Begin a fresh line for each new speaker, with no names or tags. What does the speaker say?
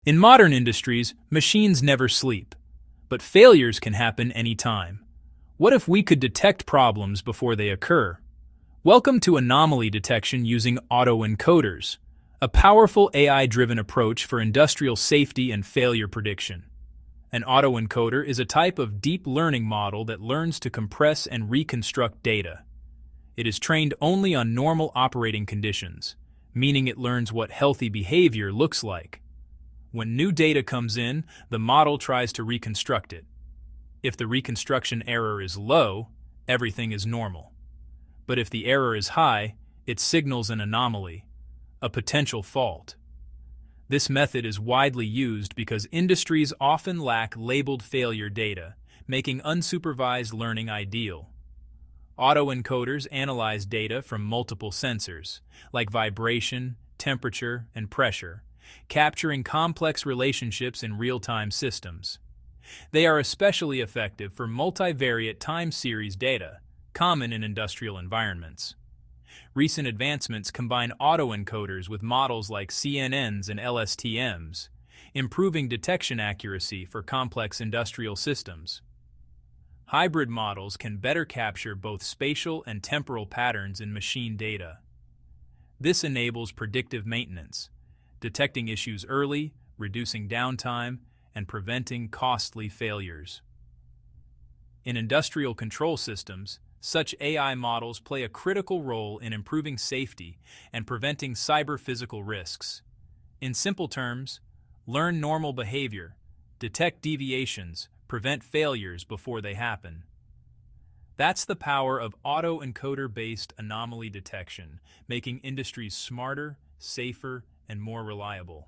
In modern industries, machines never sleep, but failures can happen anytime. What if we could detect problems before they occur? Welcome to Anomaly Detection using Autoencoders, a powerful AI-driven approach for industrial safety and failure prediction. An autoencoder is a type of deep learning model that learns to compress and reconstruct data. It is trained only on normal operating conditions, meaning it learns what healthy behavior looks like. When new data comes in, the model tries to reconstruct it. If the reconstruction error is low, everything is normal. But if the error is high, it signals an anomaly, a potential fault. This method is widely used because industries often lack labeled failure data, making unsupervised learning ideal. Autoencoders analyze data from multiple sensors, like vibration, temperature, and pressure, capturing complex relationships in real-time systems. They are especially effective for multivariate time series data, common in industrial environments. Recent advancements combine autoencoders with models like CNNs and LSTMs, improving detection accuracy for complex industrial systems. Hybrid models can better capture both spatial and temporal patterns in machine data. This enables predictive maintenance, detecting issues early, reducing downtime, and preventing costly failures. In industrial control systems, such AI models play a critical role in improving safety and preventing cyber-physical risks. In simple terms, learn normal behavior, detect deviations, prevent failures before they happen. That's the power of autoencoder-based anomaly detection, making industries smarter, safer, and more reliable.